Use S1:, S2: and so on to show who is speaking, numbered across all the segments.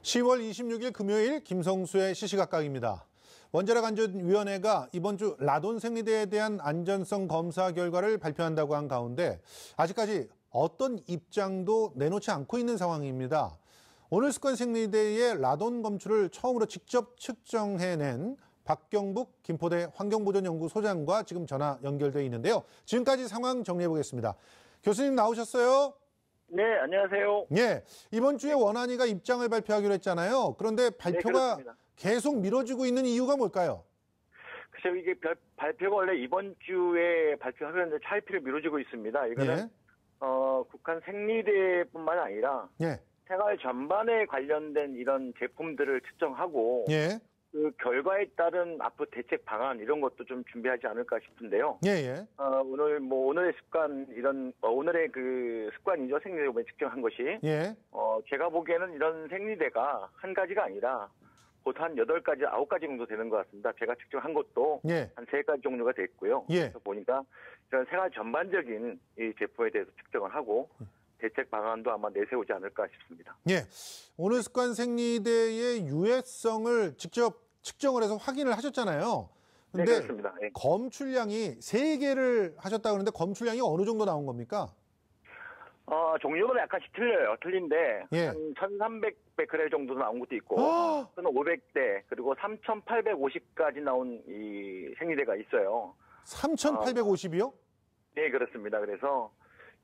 S1: 10월 26일 금요일 김성수의 시시각각입니다. 원자력안전위원회가 이번 주 라돈 생리대에 대한 안전성 검사 결과를 발표한다고 한 가운데 아직까지 어떤 입장도 내놓지 않고 있는 상황입니다. 오늘 습관 생리대의 라돈 검출을 처음으로 직접 측정해낸 박경북 김포대 환경보전연구소장과 지금 전화 연결돼 있는데요. 지금까지 상황 정리해 보겠습니다. 교수님 나오셨어요?
S2: 네, 안녕하세요.
S1: 예, 이번 주에 원안위가 입장을 발표하기로 했잖아요. 그런데 발표가
S2: 네,
S1: 계속 미뤄지고 있는 이유가 뭘까요?
S2: 글쎄요, 이게 발표가 원래 이번 주에 발표하려 했는데 차일피일 미뤄지고 있습니다. 이거는 국한 생리대뿐만 아니라 생활 전반에 관련된 이런 제품들을 측정하고 그 결과에 따른 앞으로 대책 방안 이런 것도 좀 준비하지 않을까 싶은데요. 오늘의 습관 오늘의 그 습관이죠. 생리대 측정한 것이. 제가 보기에는 이런 생리대가 한 가지가 아니라 곧 한 8가지, 9가지 정도 되는 것 같습니다. 제가 측정한 것도 한 3가지 종류가 됐고요. 그래서 보니까 이런 생활 전반적인 이 제품에 대해서 측정을 하고 대책 방안도 아마 내세우지 않을까 싶습니다.
S1: 오늘 습관 생리대의 유해성을 직접 측정을 해서 확인을 하셨잖아요. 근데
S2: 네, 그렇습니다.
S1: 검출량이 3개를 하셨다고 하는데 검출량이 어느 정도 나온 겁니까?
S2: 종류는 약간씩 틀려요. 틀린데 한 1,300베크렐 정도 나온 것도 있고 또는 500대 그리고 3,850까지 나온 이 생리대가 있어요.
S1: 3,850이요?
S2: 네, 그렇습니다. 그래서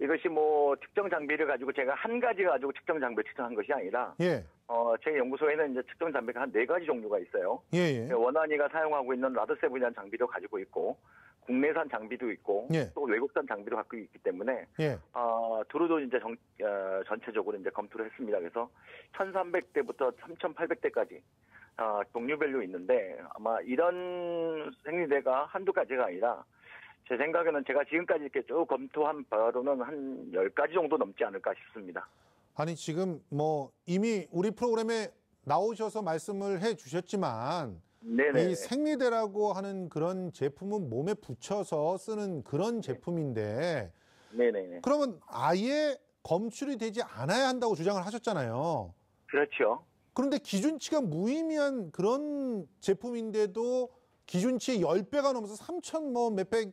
S2: 이것이 뭐 측정 장비를 가지고 제가 한 가지 가지고 측정 장비를 측정한 것이 아니라 제 연구소에는 이제 측정 장비가 한 4가지 종류가 있어요. 원안위가 사용하고 있는 라드세븐이라는 장비도 가지고 있고 국내산 장비도 있고 또 외국산 장비도 갖고 있기 때문에 두루도 이제 전체적으로 이제 검토를 했습니다. 그래서 1,300대부터 3,800대까지 종류별로 있는데 아마 이런 생리대가 한두 가지가 아니라 제 생각에는 제가 지금까지 이렇게 쭉 검토한 바로는 한 10가지 정도 넘지 않을까 싶습니다.
S1: 아니 지금 뭐 이미 우리 프로그램에 나오셔서 말씀을 해 주셨지만 이 생리대라고 하는 그런 제품은 몸에 붙여서 쓰는 그런 제품인데 그러면 아예 검출이 되지 않아야 한다고 주장을 하셨잖아요.
S2: 그렇죠.
S1: 그런데 기준치가 무의미한 그런 제품인데도 기준치의 10배가 넘어서 3,000 뭐 몇백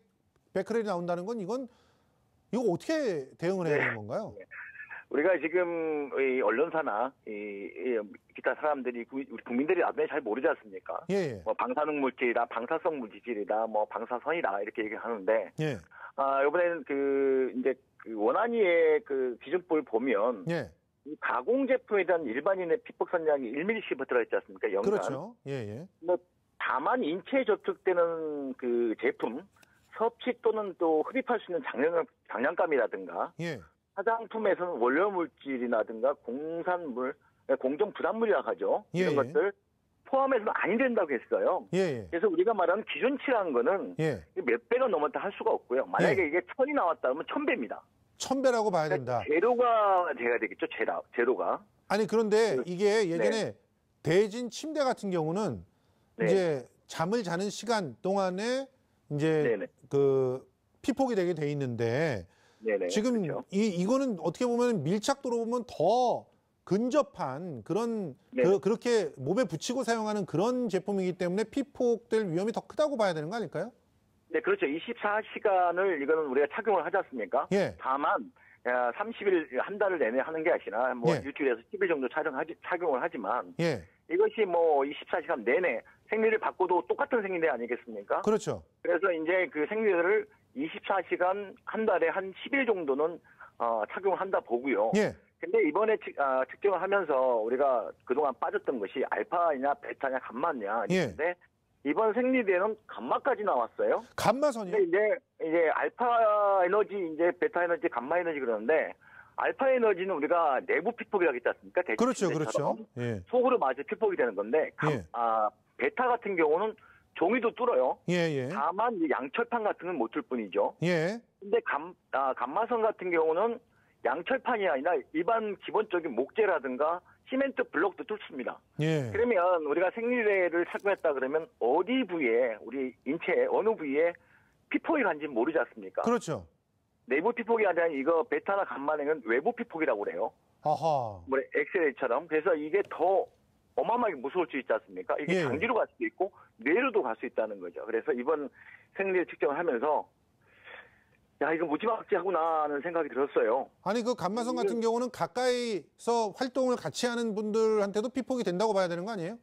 S1: 베크렐이 나온다는 건 이거 어떻게 대응을 해야 되는 건가요?
S2: 우리가 지금 이 언론사나 기타 사람들이 우리 국민들이 아무리 잘 모르지 않습니까? 뭐 방사능 물질이다, 방사성 물질이다, 뭐 방사선이다 이렇게 얘기하는데 이번에는 이제 원안위의 그 기준법을 보면 이 가공 제품에 대한 일반인의 피폭 선량이 1ml 들어있지 않습니까? 연간.
S1: 그렇죠.
S2: 다만 인체에 접촉되는 그 제품 섭취 또는 또 흡입할 수 있는 장난감이라든가 화장품에서는 원료물질이라든가 공산물, 공정 부담물이라고 하죠. 이런 것들 포함해서는 아니 된다고 했어요. 그래서 우리가 말하는 기준치라는 거는 몇 배가 넘었다 할 수가 없고요. 만약에 이게 1,000이 나왔다면 1,000배입니다.
S1: 1,000배라고 봐야 된다.
S2: 제로가 돼야 되겠죠. 제로가.
S1: 아니 그런데 이게 예전에 대진 침대 같은 경우는 이제 잠을 자는 시간 동안에 이제 그 피폭이 되게 돼 있는데 지금 이거는 어떻게 보면 밀착도로 보면 더 근접한 그런 그렇게 몸에 붙이고 사용하는 그런 제품이기 때문에 피폭될 위험이 더 크다고 봐야 되는 거 아닐까요?
S2: 네, 그렇죠. 24시간을 이거는 우리가 착용을 하지 않습니까? 다만 30일 한 달을 내내 하는 게 아니라 뭐 일주일에서 10일 정도 착용을 하지만 이것이 뭐 24시간 내내 생리를 받고도 똑같은 생리대 아니겠습니까?
S1: 그렇죠.
S2: 그래서 이제 그 생리대를 24시간 한 달에 한 10일 정도는 착용을 한다 보고요. 근데 이번에 측정을 하면서 우리가 그동안 빠졌던 것이 알파냐, 베타냐, 감마냐 있는데 이번 생리대는 감마까지 나왔어요.
S1: 감마선이요?
S2: 근데 이제 알파 에너지, 이제 베타 에너지, 감마 에너지 그러는데 알파 에너지는 우리가 내부 피폭이라고 했지 않습니까?
S1: 그렇죠.
S2: 속으로 맞아 피폭이 되는 건데 베타 같은 경우는 종이도 뚫어요. 다만 양철판 같은 건 못 뚫을 뿐이죠. 근데 감마선 같은 경우는 양철판이 아니라 일반 기본적인 목재라든가 시멘트 블록도 뚫습니다. 그러면 우리가 생리대를 착용했다 그러면 어디 부위에 우리 인체의 어느 부위에 피폭이 간지는 모르지 않습니까?
S1: 그렇죠.
S2: 내부 피폭이 아니라 이거 베타나 감마는 외부 피폭이라고 그래요.
S1: 아하.
S2: 뭐 엑스레이처럼. 그래서 이게 더 어마어마하게 무서울 수 있지 않습니까? 이게
S1: 예.
S2: 장기로 갈 수도 있고 뇌로도 갈 수 있다는 거죠. 그래서 이번 생리대 측정을 하면서 야, 이거 무지막지하구나 하는 생각이 들었어요.
S1: 아니, 그 감마성 같은 경우는 가까이서 활동을 같이 하는 분들한테도 피폭이 된다고 봐야 되는 거 아니에요?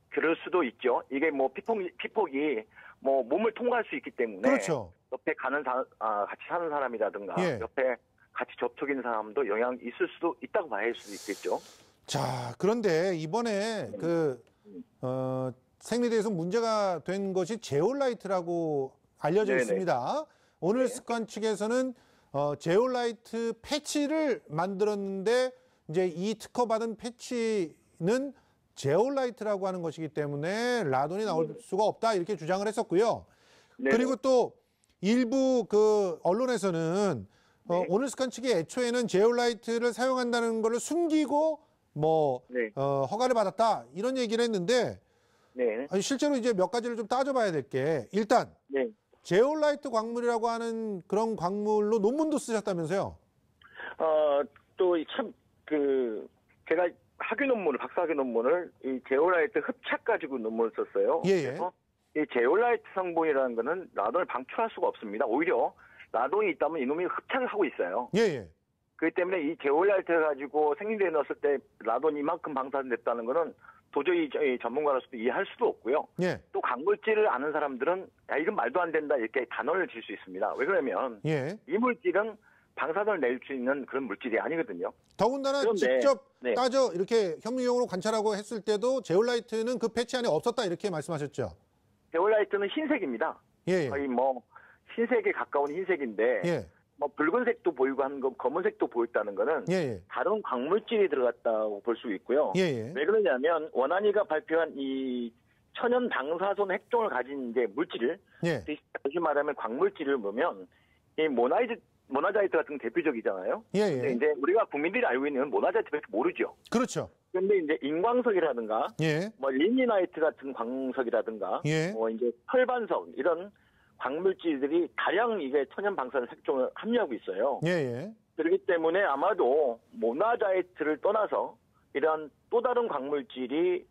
S2: 그럴 수도 있죠. 이게 뭐 피폭이 뭐 몸을 통과할 수 있기 때문에
S1: 그렇죠.
S2: 옆에 같이 사는 사람이라든가
S1: 예.
S2: 옆에 같이 접촉 있는 사람도 영향이 있을 수도 있다고 봐야 할 수도 있겠죠.
S1: 자, 그런데 이번에 생리대에서 문제가 된 것이 제올라이트라고 알려져
S2: 네네.
S1: 있습니다. 오늘 습관 측에서는 제올라이트 패치를 만들었는데 이제 이 특허받은 패치는 제올라이트라고 하는 것이기 때문에 라돈이 나올 수가 없다 이렇게 주장을 했었고요.
S2: 네네.
S1: 그리고 또 일부 그 언론에서는
S2: 네.
S1: 오늘 습관 측이 애초에는 제올라이트를 사용한다는 것을 숨기고 뭐
S2: 네.
S1: 허가를 받았다 이런 얘기를 했는데
S2: 네.
S1: 아니, 실제로 이제 몇 가지를 좀 따져봐야 될 게 일단
S2: 네.
S1: 제올라이트 광물이라고 하는 그런 광물로 논문도 쓰셨다면서요?
S2: 또 참 제가 박사학위 논문을 이 제올라이트 흡착 가지고 논문을 썼어요.
S1: 예.
S2: 그래서 이 제올라이트 성분이라는 거는 라돈을 방출할 수가 없습니다. 오히려 라돈이 있다면 이놈이 흡착을 하고 있어요.
S1: 예.
S2: 그렇기 때문에 이 제올라이트를 가지고 생리대에 넣었을 때 라돈이 이만큼 방사됐다는 거는 도저히 전문가로서도 이해할 수도 없고요.
S1: 예.
S2: 또 광물질을 아는 사람들은 야, 이건 말도 안 된다 이렇게 단언을 질 수 있습니다. 왜 그러면
S1: 예.
S2: 이 물질은 방사선을 낼 수 있는 그런 물질이 아니거든요.
S1: 더군다나
S2: 그런데,
S1: 직접
S2: 네.
S1: 따져 이렇게 현미경으로 관찰하고 했을 때도 제올라이트는 그 패치 안에 없었다 이렇게 말씀하셨죠?
S2: 제올라이트는 흰색입니다.
S1: 예.
S2: 거의 뭐 흰색에 가까운 흰색인데
S1: 예.
S2: 뭐 붉은색도 보이고 하는 거 검은색도 보였다는 거는
S1: 예.
S2: 다른 광물질이 들어갔다고 볼 수 있고요.
S1: 예.
S2: 왜 그러냐면 원한이가 발표한 이 천연 방사선 핵종을 가진 이제 물질을
S1: 예.
S2: 다시 말하면 광물질을 보면 이 모나자이트 같은 게 대표적이잖아요. 근데
S1: 예.
S2: 이제 우리가 국민들이 알고 있는 모나자이트밖에 모르죠.
S1: 그렇죠.
S2: 근데 이제 인광석이라든가
S1: 예.
S2: 뭐 린니나이트 같은 광석이라든가
S1: 예.
S2: 뭐 이제 펄반석 이런 광물질들이 다량 이게 천연 방사선 핵종을 함유하고 있어요.
S1: 예.
S2: 그렇기 때문에 아마도 모나자이트를 떠나서 이런 또 다른 광물질이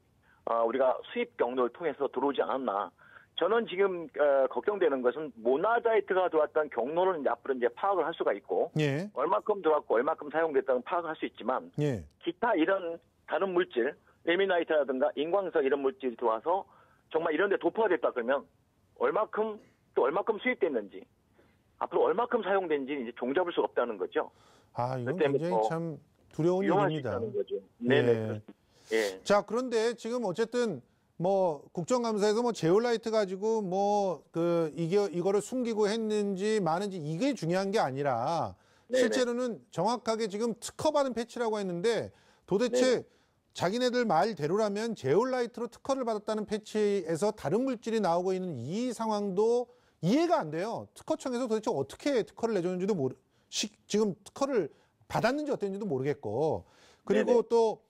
S2: 우리가 수입 경로를 통해서 들어오지 않았나. 저는 지금 걱정되는 것은 모나자이트가 들어왔던 경로는 이제 앞으로 이제 파악을 할 수가 있고
S1: 예.
S2: 얼마큼 들어왔고 얼마큼 사용됐다는 파악을 할 수 있지만
S1: 예.
S2: 기타 이런 다른 물질, 레미나이트라든가 인광석 이런 물질이 들어와서 정말 이런 데 도포가 됐다 그러면 얼마큼 수입됐는지 앞으로 얼마큼 사용된지 이제 종잡을 수가 없다는 거죠.
S1: 아, 이건 굉장히 참 두려운 일입니다.
S2: 네네. 예.
S1: 자, 그런데 지금 어쨌든 뭐 국정감사에서 뭐 제올라이트 가지고 뭐 이거를 숨기고 했는지 마는지 이게 중요한 게 아니라
S2: 네네.
S1: 실제로는 정확하게 지금 특허받은 패치라고 했는데 도대체
S2: 네네.
S1: 자기네들 말대로라면 제올라이트로 특허를 받았다는 패치에서 다른 물질이 나오고 있는 이 상황도 이해가 안 돼요. 특허청에서 도대체 어떻게 특허를 내줬는지도 지금 특허를 받았는지 어땠는지도 모르겠고 그리고
S2: 네네.
S1: 또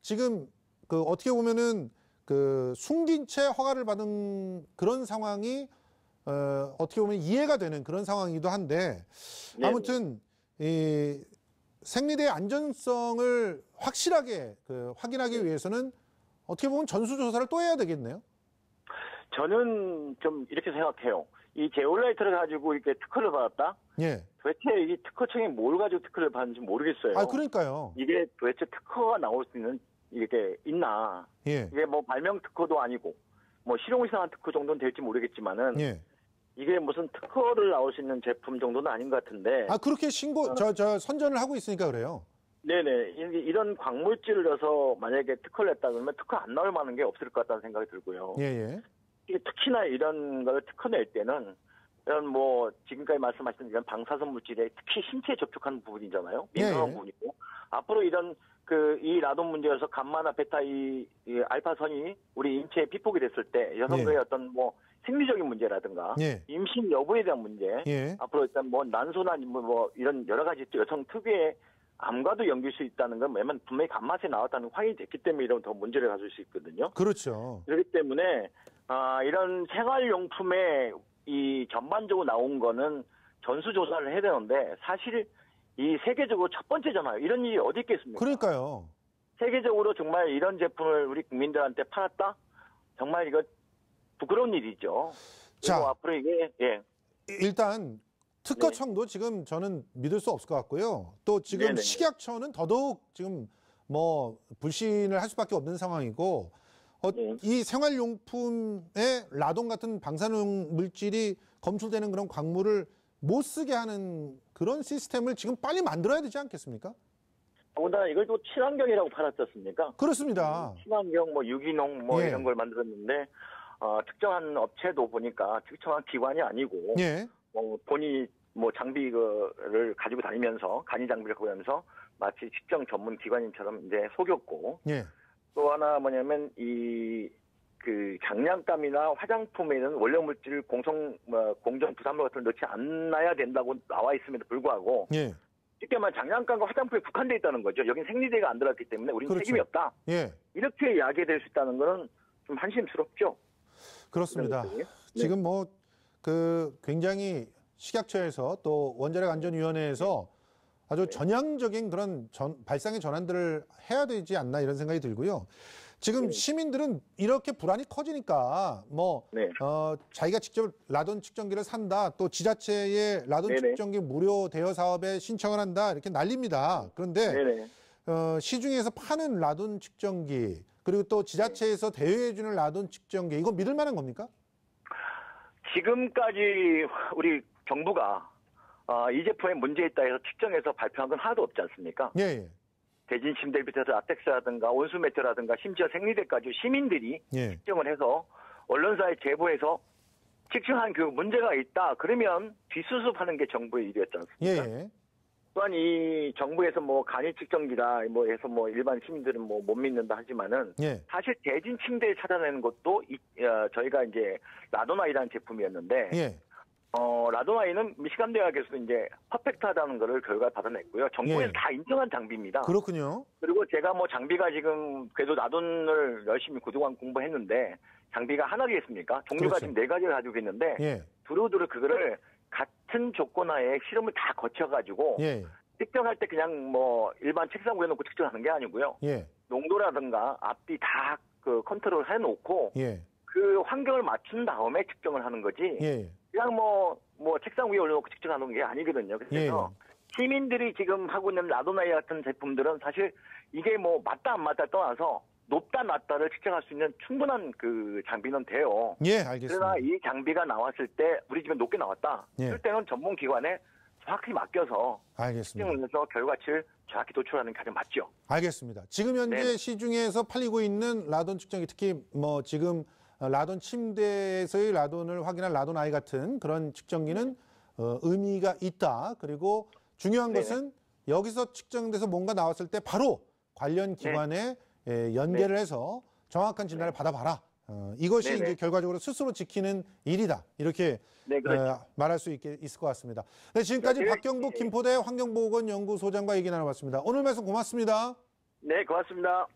S1: 지금 어떻게 보면은 숨긴 채 허가를 받은 그런 상황이 어떻게 보면 이해가 되는 그런 상황이기도 한데
S2: 네네.
S1: 아무튼 이 생리대의 안전성을 확실하게 확인하기 위해서는 어떻게 보면 전수조사를 또 해야 되겠네요.
S2: 저는 좀 이렇게 생각해요. 이 제올라이트를 가지고 이렇게 특허를 받았다?
S1: 예.
S2: 도대체 이 특허청이 뭘 가지고 특허를 받는지 모르겠어요.
S1: 아, 그러니까요.
S2: 이게 도대체 특허가 나올 수 있는 이게 있나?
S1: 예.
S2: 이게 뭐 발명 특허도 아니고 뭐 실용이상한 특허 정도는 될지 모르겠지만은
S1: 예.
S2: 이게 무슨 특허를 나올 수 있는 제품 정도는 아닌 것 같은데.
S1: 아, 그렇게 선전을 하고 있으니까 그래요.
S2: 네네. 이런 광물질을 넣어서 만약에 특허를 냈다 그러면 특허 안 나올 만한 게 없을 것 같다는 생각이 들고요.
S1: 예.
S2: 이게 특히나 이런 걸 특허 낼 때는 이런 뭐 지금까지 말씀하신 이런 방사선 물질에 특히 신체에 접촉하는 부분이잖아요. 민감한 부분이고 앞으로 이런 이 라돈 문제에서 감마나 베타 이 알파선이 우리 인체에 피폭이 됐을 때 여성들의 어떤 뭐 생리적인 문제라든가 임신 여부에 대한 문제 앞으로 일단 뭐 난소나 뭐 이런 여러 가지 여성 특유의 암과도 연결 수 있다는 건 왜냐면 분명히 감마에 나왔다는 확인이 됐기 때문에 이런 더 문제를 가질 수 있거든요.
S1: 그렇죠.
S2: 그렇기 때문에 이런 생활용품에 이 전반적으로 나온 거는 전수조사를 해야 되는데 사실 이 세계적으로 첫 번째잖아요. 이런 일이 어디 있겠습니까?
S1: 그러니까요.
S2: 세계적으로 정말 이런 제품을 우리 국민들한테 팔았다? 정말 이거 부끄러운 일이죠.
S1: 자,
S2: 앞으로 이게
S1: 일단 특허청도 지금 저는 믿을 수 없을 것 같고요. 또 지금
S2: 네네.
S1: 식약처는 더더욱 지금 뭐 불신을 할 수밖에 없는 상황이고 이 생활용품에 라돈 같은 방사능 물질이 검출되는 그런 광물을 못 쓰게 하는 그런 시스템을 지금 빨리 만들어야 되지 않겠습니까?
S2: 더군다나 이걸 또 친환경이라고 팔았지 않습니까?
S1: 그렇습니다.
S2: 친환경, 유기농
S1: 예.
S2: 이런 걸 만들었는데 특정한 업체도 보니까 특정한 기관이 아니고
S1: 예.
S2: 본인이 장비를 가지고 다니면서 간이 장비를 갖고 다니면서 마치 측정 전문 기관인처럼 이제 속였고
S1: 예.
S2: 또 하나 뭐냐면 장량감이나 화장품에는 원료 물질 공정 부산물 같은 걸 넣지 않아야 된다고 나와 있음에도 불구하고
S1: 예.
S2: 쉽게 말하면 장량감과 화장품에 국한되어 있다는 거죠. 여긴 생리대가 안 들어갔기 때문에 우리는
S1: 그렇죠.
S2: 책임이 없다.
S1: 예.
S2: 이렇게 이야기될 수 있다는 거는 좀 한심스럽죠.
S1: 그렇습니다.
S2: 네.
S1: 지금 굉장히 식약처에서 또 원자력안전위원회에서 아주 전향적인 그런 발상의 전환들을 해야 되지 않나 이런 생각이 들고요. 지금 시민들은 이렇게 불안이 커지니까 자기가 직접 라돈 측정기를 산다, 또 지자체의 라돈 측정기 무료 대여 사업에 신청을 한다 이렇게 난립니다. 그런데 시중에서 파는 라돈 측정기 그리고 또 지자체에서 대여해주는 라돈 측정기 이거 믿을 만한 겁니까?
S2: 지금까지 우리 정부가 이 제품에 문제 있다 해서 측정해서 발표한 건 하나도 없지 않습니까?
S1: 예.
S2: 대진 침대를 비롯해서 아텍스라든가 온수 매트라든가 심지어 생리대까지 시민들이 측정을 해서 언론사에 제보해서 측정한 그 문제가 있다. 그러면 뒷수습하는 게 정부의 일이었지 않습니까?
S1: 예.
S2: 또한 이 정부에서 간이 측정기다 해서 일반 시민들은 못 믿는다 하지만은 사실 대진 침대를 찾아내는 것도 저희가 이제 라도나이라는 제품이었는데 라도나이는 미시간 대학에서도 이제 퍼펙트하다는 거를 결과를 받아냈고요. 정부에서 다 인정한 장비입니다.
S1: 그렇군요.
S2: 그리고 제가 장비가 지금 그래도 라돈을 열심히 그동안 공부했는데 장비가 하나겠습니까? 종류가
S1: 그렇죠.
S2: 지금 4가지를 가지고 있는데 두루두루 그거를 같은 조건 하에 실험을 다 거쳐가지고 측정할 때 그냥 일반 책상 위에 놓고 측정하는 게 아니고요. 농도라든가 앞뒤 다 그 컨트롤 해놓고 그 환경을 맞춘 다음에 측정을 하는 거지. 그냥 책상 위에 올려놓고 측정하는 게 아니거든요. 그래서 시민들이 지금 하고 있는 라도나이 같은 제품들은 사실 이게 맞다 안 맞다 떠나서 높다 낮다를 측정할 수 있는 충분한 그 장비는 돼요.
S1: 알겠습니다.
S2: 그러나 이 장비가 나왔을 때 우리 집에 높게 나왔다. 그럴 때는 전문 기관에 정확히 맡겨서 측정을 해서 결과치를 정확히 도출하는 게 가장 맞죠.
S1: 알겠습니다. 지금 현재 시중에서 팔리고 있는 라돈 측정기 특히 지금 라돈 침대에서의 라돈을 확인한 라도나이 같은 그런 측정기는 의미가 있다. 그리고 중요한 것은 여기서 측정돼서 뭔가 나왔을 때 바로 관련 기관에 연계를 해서 정확한 진단을 받아봐라. 이것이 이제 결과적으로 스스로 지키는 일이다. 이렇게 말할 수 있을 것 같습니다. 네, 지금까지 박경복 김포대 환경보건연구소장과 얘기 나눠봤습니다. 오늘 말씀 고맙습니다.
S2: 네, 고맙습니다.